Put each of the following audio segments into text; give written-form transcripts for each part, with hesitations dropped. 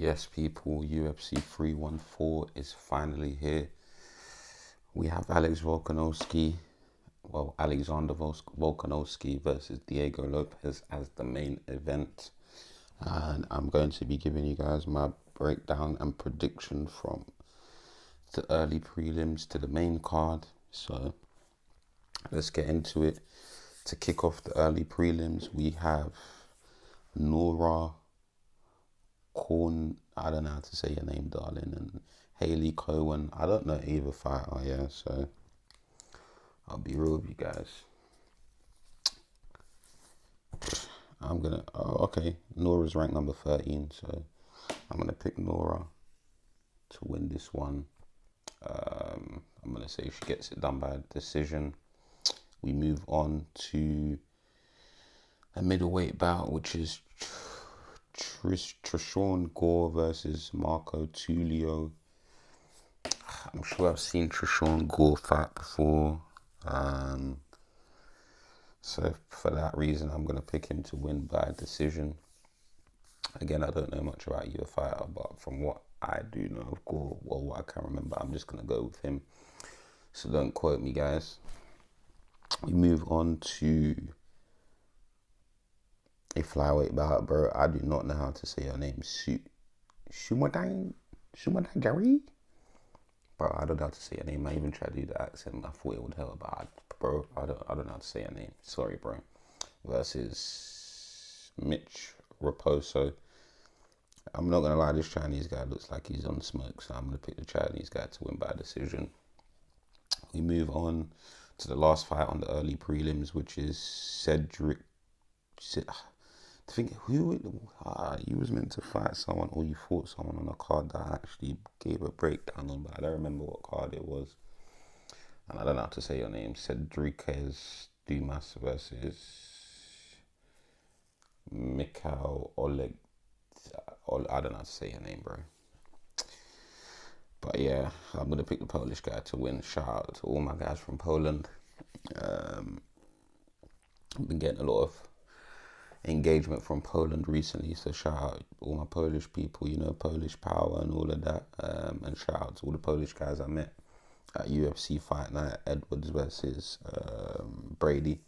Yes, people, UFC 314 is finally here. We have Alexander Volkanovski versus Diego Lopez as the main event. And I'm going to be giving you guys my breakdown and prediction from the early prelims to the main card. So let's get into it. To kick off the early prelims, we have Nora I don't know how to say your name, darling, and Haley Cohen. I don't know either fighter, yeah, so I'll be real with you guys. Okay, Nora's ranked number 13, so I'm gonna pick Nora to win this one. I'm gonna say she gets it done by a decision. We move on to a middleweight bout, which is Trishawn Gore versus Marco Tulio. I'm sure I've seen Trishawn Gore fight before. So for that reason, I'm going to pick him to win by decision. Again, I don't know much about either fighter, but from what I do know of Gore, or what I can remember, I'm just going to go with him. So don't quote me, guys. We move on to a flyweight bout, bro. I do not know how to say your name. Shumadine Jerry? Bro, I don't know how to say your name. I even tried to do the accent. I thought it would help, but I don't know how to say your name. Sorry, bro. Versus Mitch Raposo. I'm not gonna lie, this Chinese guy looks like he's on smoke, so I'm gonna pick the Chinese guy to win by decision. We move on to the last fight on the early prelims, which is Cedric. I think you was meant to fight someone, or you fought someone on a card that I actually gave a breakdown on, but I don't remember what card it was. And I don't know how to say your name. Cedriquez Dumas versus Mikhail Oleg. I don't know how to say your name, bro. But yeah, I'm gonna pick the Polish guy to win. Shout out to all my guys from Poland. I've been getting a lot of engagement from Poland recently, so shout out all my Polish people, Polish power and all of that, and shout out to all the Polish guys I met at UFC Fight Night, Edwards versus Brady.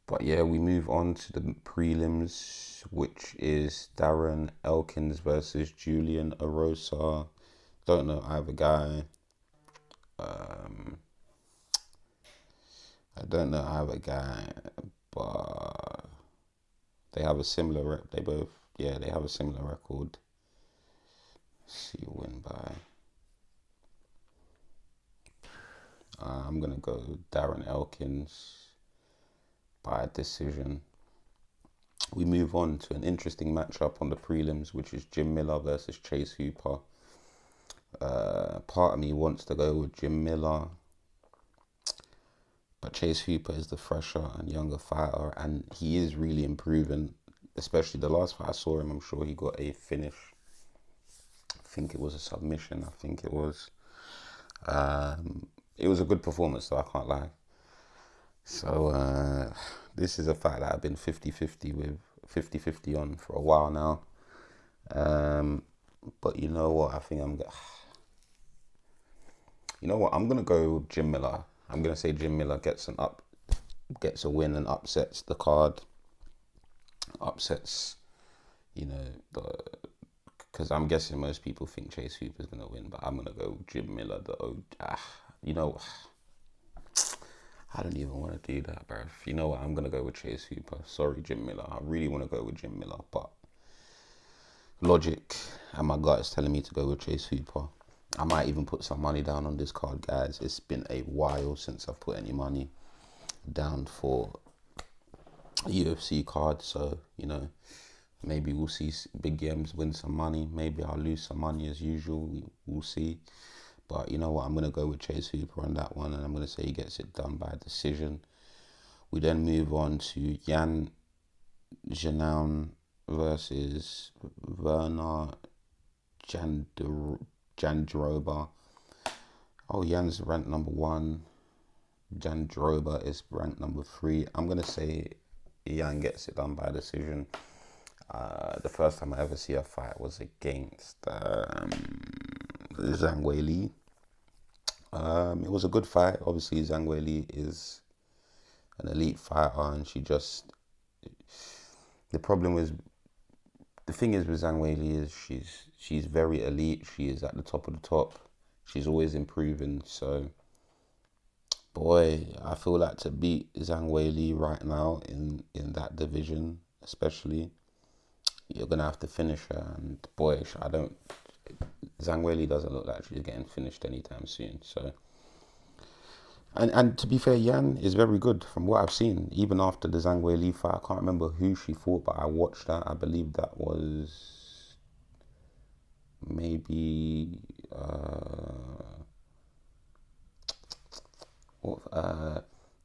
But yeah, we move on to the prelims, which is Darren Elkins versus Julian Erosa. Don't know either guy. But they have a similar they have a similar record. Let's see who win by. I'm gonna go Darren Elkins by decision. We move on to an interesting matchup on the prelims, which is Jim Miller versus Chase Hooper. Part of me wants to go with Jim Miller, but Chase Hooper is the fresher and younger fighter, and he is really improving. Especially the last fight I saw him, I'm sure he got a finish. I think it was a submission. It was a good performance, though, I can't lie. So this is a fight that I've been 50-50 on for a while now. But you know what? I'm gonna go with Jim Miller. I'm gonna say Jim Miller gets a win and upsets the card. Because I'm guessing most people think Chase Hooper's gonna win, but I'm gonna go with Jim Miller. I don't even want to do that, bro. You know what? I'm gonna go with Chase Hooper. Sorry, Jim Miller. I really want to go with Jim Miller, but logic and my gut is telling me to go with Chase Hooper. I might even put some money down on this card, guys. It's been a while since I've put any money down for a UFC card, so maybe we'll see Big Games win some money. Maybe I'll lose some money as usual. We'll see. But you know what? I'm going to go with Chase Hooper on that one, and I'm going to say he gets it done by decision. We then move on to Jan Janoun versus Werner Jandroba. Oh, Jan's ranked number 1. Jandroba is ranked number 3. I'm going to say Jan gets it done by decision. The first time I ever see a fight was against Zhang Weili. It was a good fight. Obviously, Zhang Weili is an elite fighter, and the problem is, the thing is with Zhang Weili is she's very elite. She is at the top of the top. She's always improving. So, boy, I feel like to beat Zhang Weili right now in that division, especially, you're gonna have to finish her. And boy, Zhang Weili doesn't look like she's getting finished anytime soon. So. And to be fair, Yan is very good from what I've seen. Even after the Zhang Weili fight, I can't remember who she fought, but I watched that. I believe that was maybe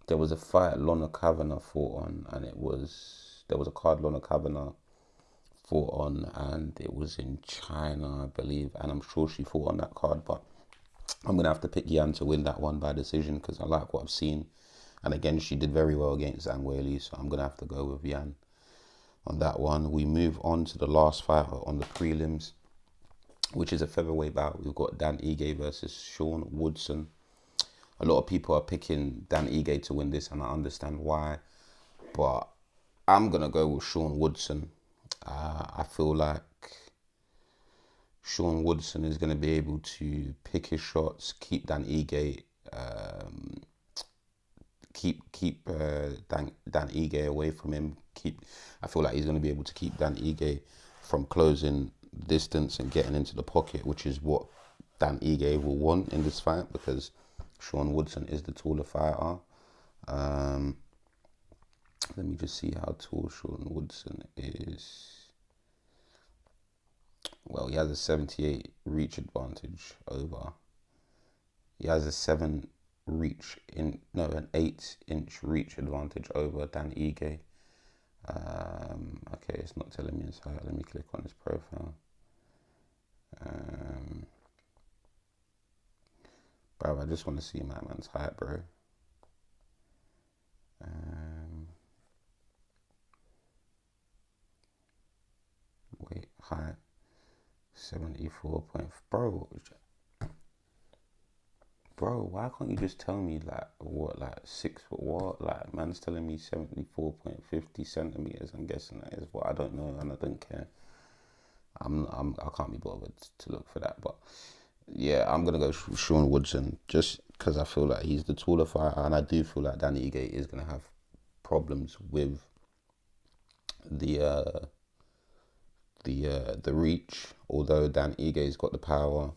there was a fight Lorna Kavanagh fought on, and there was a card Lorna Kavanagh fought on, and it was in China, I believe, and I'm sure she fought on that card, but I'm going to have to pick Yan to win that one by decision because I like what I've seen. And again, she did very well against Zhang Weili, so I'm going to have to go with Yan on that one. We move on to the last fight on the prelims, which is a featherweight bout. We've got Dan Ige versus Sean Woodson. A lot of people are picking Dan Ige to win this, and I understand why. But I'm going to go with Sean Woodson. I feel like Sean Woodson is going to be able to pick his shots, keep Dan Ige, keep Dan Ige away from him. I feel like he's going to be able to keep Dan Ige from closing distance and getting into the pocket, which is what Dan Ige will want in this fight because Sean Woodson is the taller fighter. Let me just see how tall Sean Woodson is. Well, he has a 78 reach advantage over. He has an 8-inch reach advantage over Dan Ige. Okay, it's not telling me his height. Let me click on his profile. Bro, I just want to see my man's height, bro. Wait, height. 74 point. Bro, why can't you just tell me like 6 foot what? Like man's telling me 74.50 centimeters. I'm guessing that is what I don't know and I don't care. I can't be bothered to look for that, but yeah, I'm gonna go Sean Woodson just because I feel like he's the taller fighter, and I do feel like Danny Ige is gonna have problems with the reach, although Dan Ige's got the power.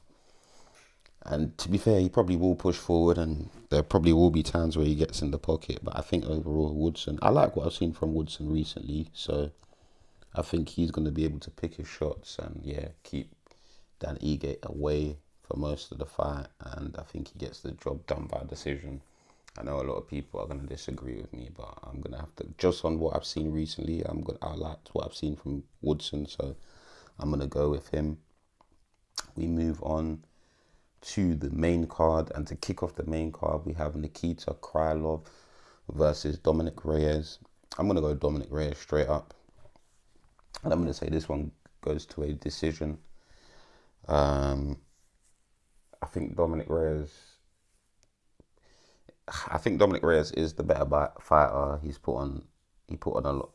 And to be fair, he probably will push forward and there probably will be times where he gets in the pocket. But I think overall, Woodson, I like what I've seen from Woodson recently. So I think he's going to be able to pick his shots and, yeah, keep Dan Ige away for most of the fight. And I think he gets the job done by decision. I know a lot of people are going to disagree with me, but I'm going to have to, just on what I've seen recently, I liked what I've seen from Woodson, so I'm going to go with him. We move on to the main card, and to kick off the main card, we have Nikita Krylov versus Dominic Reyes. I'm going to go Dominic Reyes straight up, and I'm going to say this one goes to a decision. I think Dominic Reyes is the better fighter. He put on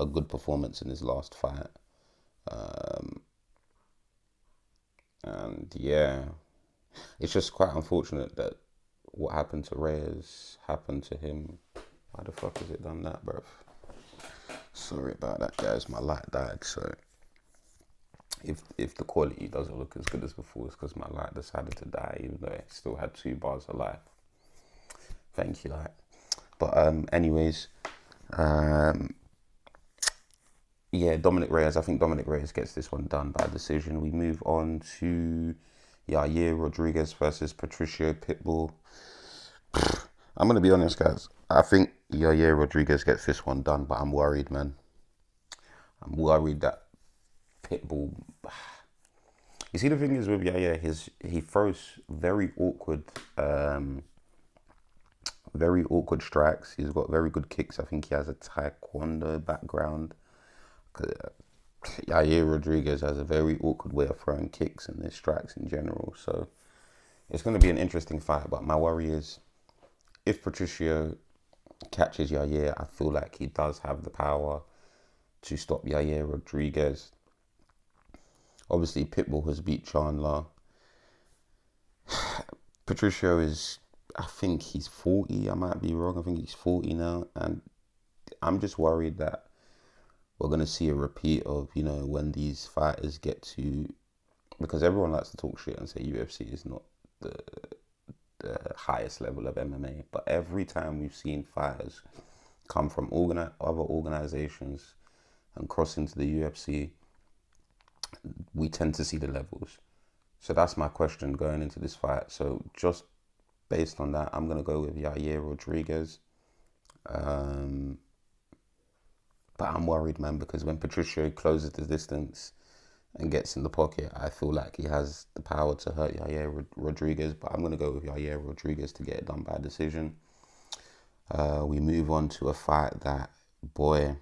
a good performance in his last fight, and yeah, it's just quite unfortunate that what happened to Reyes happened to him. Why the fuck has it done that, bruv? Sorry about that, guys. My light died, so if the quality doesn't look as good as before, it's because my light decided to die, even though it still had 2 bars of life. Thank you, light. But anyways, yeah, Dominic Reyes. I think Dominic Reyes gets this one done by decision. We move on to Yair Rodriguez versus Patricio Pitbull. I'm going to be honest, guys. I think Yair Rodriguez gets this one done, but I'm worried, man. I'm worried that Pitbull... You see, the thing is with Yair, he throws very awkward strikes. He's got very good kicks. I think he has a taekwondo background. Yair Rodriguez has a very awkward way of throwing kicks and his strikes in general. So it's going to be an interesting fight. But my worry is if Patricio catches Yair, I feel like he does have the power to stop Yair Rodriguez. Obviously, Pitbull has beat Chandler. Patricio is, I think he's 40. I might be wrong. I think he's 40 now. And I'm just worried that we're going to see a repeat of, when these fighters get to, because everyone likes to talk shit and say UFC is not the highest level of MMA. But every time we've seen fighters come from other organizations and cross into the UFC, we tend to see the levels. So that's my question going into this fight. So just based on that, I'm going to go with Yair Rodriguez. But I'm worried, man, because when Patricio closes the distance and gets in the pocket, I feel like he has the power to hurt Yair Rodriguez. But I'm going to go with Yair Rodriguez to get it done by decision. We move on to a fight that, boy,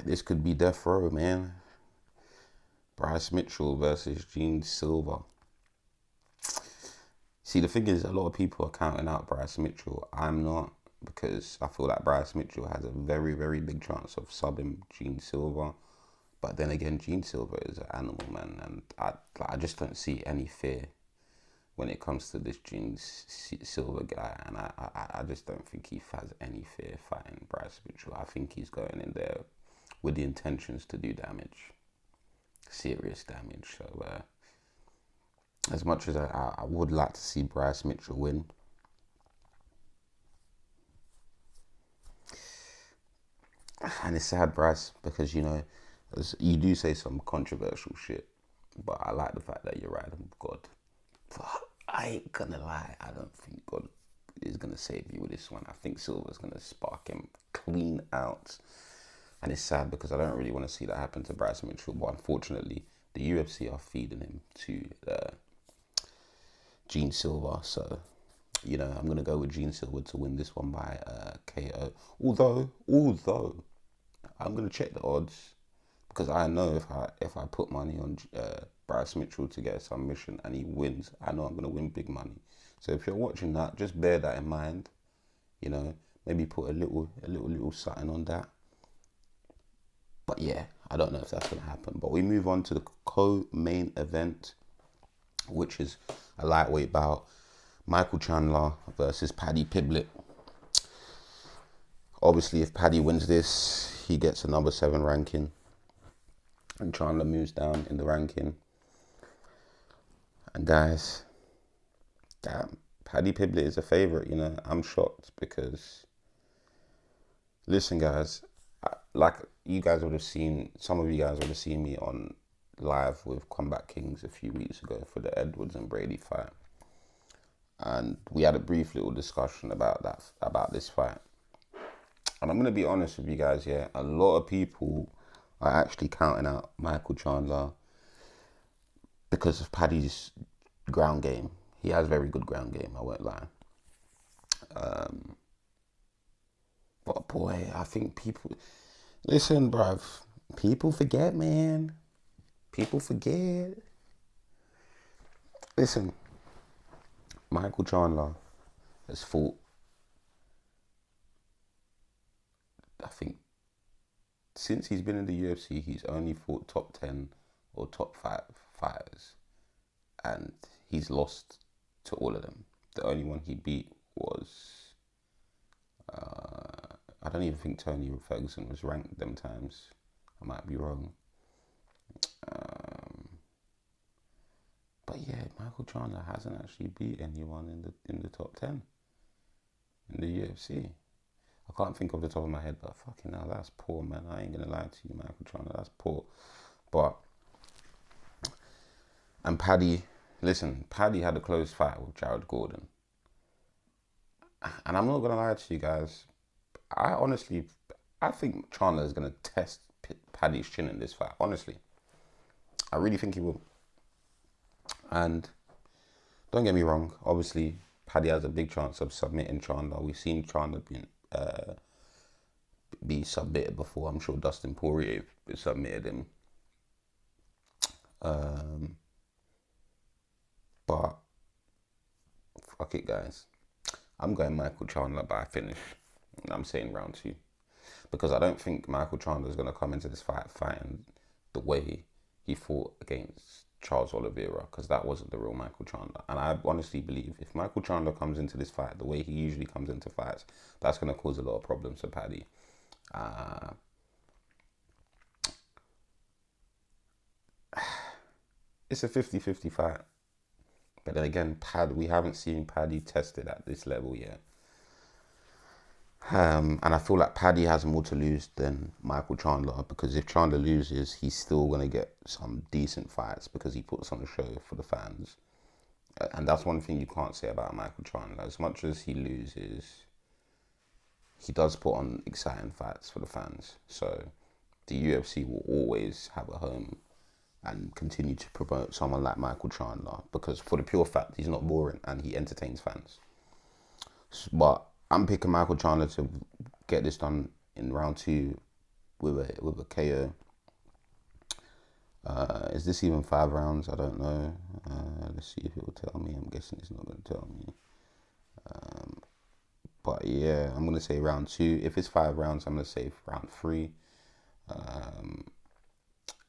this could be death row, man. Bryce Mitchell versus Gene Silva. See, the thing is, a lot of people are counting out Bryce Mitchell. I'm not, because I feel like Bryce Mitchell has a very, very big chance of subbing Gene Silva. But then again, Gene Silva is an animal, man. And I just don't see any fear when it comes to this Gene Silva guy. And I just don't think he has any fear fighting Bryce Mitchell. I think he's going in there with the intentions to do damage. Serious damage. So as much as I would like to see Bryce Mitchell win, and it's sad, Bryce, because you do say some controversial shit, but I like the fact that you're riding with God. But I ain't gonna lie, I don't think God is gonna save you with this one. I think Silva's gonna spark him clean out. And it's sad because I don't really want to see that happen to Bryce Mitchell. But unfortunately, the UFC are feeding him to Gene Silva. So, I'm going to go with Gene Silva to win this one by KO. Although, I'm going to check the odds. Because I know if I put money on Bryce Mitchell to get a submission and he wins, I know I'm going to win big money. So if you're watching that, just bear that in mind. Maybe put a little something on that. But yeah, I don't know if that's going to happen. But we move on to the co-main event, which is a lightweight bout. Michael Chandler versus Paddy Pimblett. Obviously, if Paddy wins this, he gets a number 7 ranking. And Chandler moves down in the ranking. And guys, damn, Paddy Pimblett is a favourite, I'm shocked because, listen guys, like you guys would have seen, some of you guys would have seen me on live with Combat Kings a few weeks ago for the Edwards and Brady fight. And we had a brief little discussion about this fight. And I'm going to be honest with you guys, yeah, a lot of people are actually counting out Michael Chandler because of Paddy's ground game. He has very good ground game, I won't lie. But boy, I think people... Listen, bruv. People forget, man. People forget. Listen. Michael Chandler has fought, I think, since he's been in the UFC, he's only fought top 10 or top 5 fighters. And he's lost to all of them. The only one he beat was... I don't even think Tony Ferguson was ranked them times. I might be wrong. But yeah, Michael Chandler hasn't actually beat anyone in the top 10 in the UFC. I can't think off the top of my head, but fucking hell, that's poor, man. I ain't gonna lie to you, Michael Chandler, that's poor. And Paddy, listen, Paddy had a close fight with Jared Gordon. And I'm not gonna lie to you guys, I think Chandler is going to test Paddy's chin in this fight. Honestly, I really think he will. And don't get me wrong, obviously, Paddy has a big chance of submitting Chandler. We've seen Chandler be submitted before. I'm sure Dustin Poirier submitted him. But fuck it, guys. I'm going Michael Chandler by finish. I'm saying round 2. Because I don't think Michael Chandler is going to come into this fight fighting the way he fought against Charles Oliveira, because that wasn't the real Michael Chandler. And I honestly believe if Michael Chandler comes into this fight the way he usually comes into fights, that's going to cause a lot of problems for Paddy. It's a 50-50 fight. But then again, we haven't seen Paddy tested at this level yet. And I feel like Paddy has more to lose than Michael Chandler, because if Chandler loses, he's still going to get some decent fights because he puts on a show for the fans. And that's one thing you can't say about Michael Chandler. As much as he loses, he does put on exciting fights for the fans. So the UFC will always have a home and continue to promote someone like Michael Chandler, because for the pure fact, he's not boring and he entertains fans. But I'm picking Michael Chandler to get this done in round 2 with a KO. Is this even 5 rounds? I don't know. Let's see if it will tell me. I'm guessing it's not going to tell me. But yeah, I'm going to say round 2. If it's 5 rounds, I'm going to say round 3.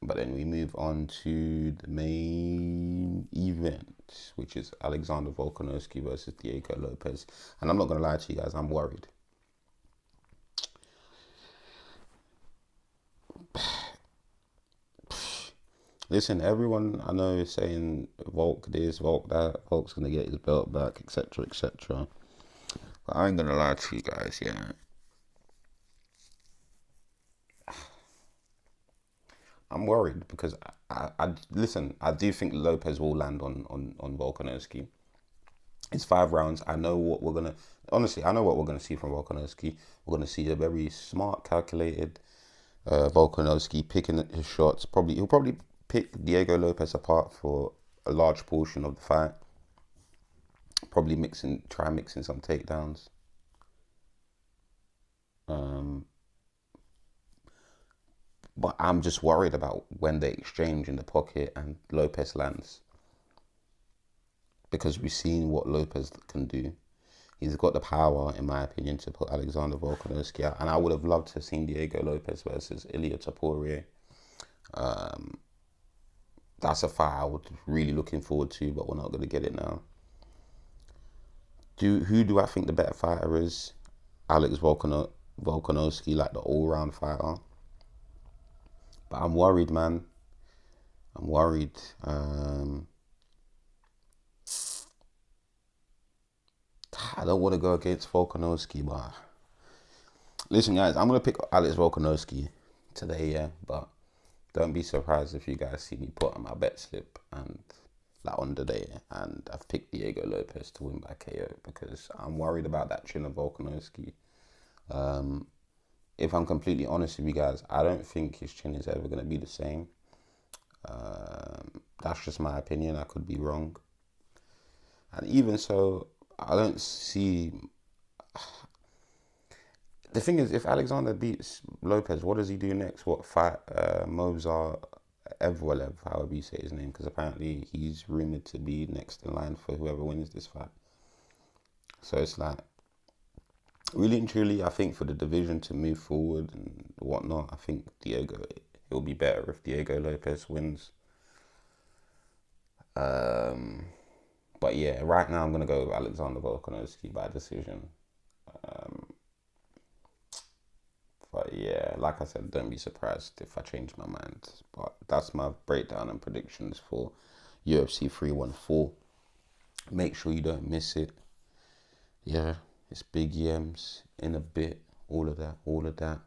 But then we move on to the main event, which is Alexander Volkanovski versus Diego Lopez. And I'm not going to lie to you guys, I'm worried. Listen, everyone I know is saying Volk this, Volk that, Volk's going to get his belt back, etc., etc. But I ain't going to lie to you guys, yeah. I'm worried because I listen. I do think Lopez will land on Volkanovski. It's 5 rounds. I know what we're gonna. Honestly, I know what we're gonna see from Volkanovski. We're gonna see a very smart, calculated Volkanovski picking his shots. He'll probably pick Diego Lopez apart for a large portion of the fight. Probably try mixing some takedowns. But I'm just worried about when they exchange in the pocket and Lopez lands. Because we've seen what Lopez can do. He's got the power, in my opinion, to put Alexander Volkanovski out. And I would have loved to have seen Diego Lopez versus Ilia Topuria. That's a fight I was really looking forward to, but we're not going to get it now. Who do I think the better fighter is? Alex Volkanovski, like the all-round fighter. But I'm worried, man. I'm worried. I don't want to go against Volkanovski, but listen, guys, I'm gonna pick Alex Volkanovski today, yeah. But don't be surprised if you guys see me put on my bet slip and like on the day, and I've picked Diego Lopez to win by KO because I'm worried about that chin of Volkanovski. If I'm completely honest with you guys, I don't think his chin is ever going to be the same. That's just my opinion. I could be wrong. And even so, I don't see... The thing is, if Alexander beats Lopez, what does he do next? What, fight Movsar Evloev, however you say his name, because apparently he's rumoured to be next in line for whoever wins this fight. So it's like, really and truly, I think for the division to move forward and whatnot, I think it'll be better if Diego Lopez wins. But yeah, right now I'm going to go with Alexander Volkanovski by decision. But yeah, like I said, don't be surprised if I change my mind. But that's my breakdown and predictions for UFC 314. Make sure you don't miss it. Yeah, it's Big Yems in a bit, all of that.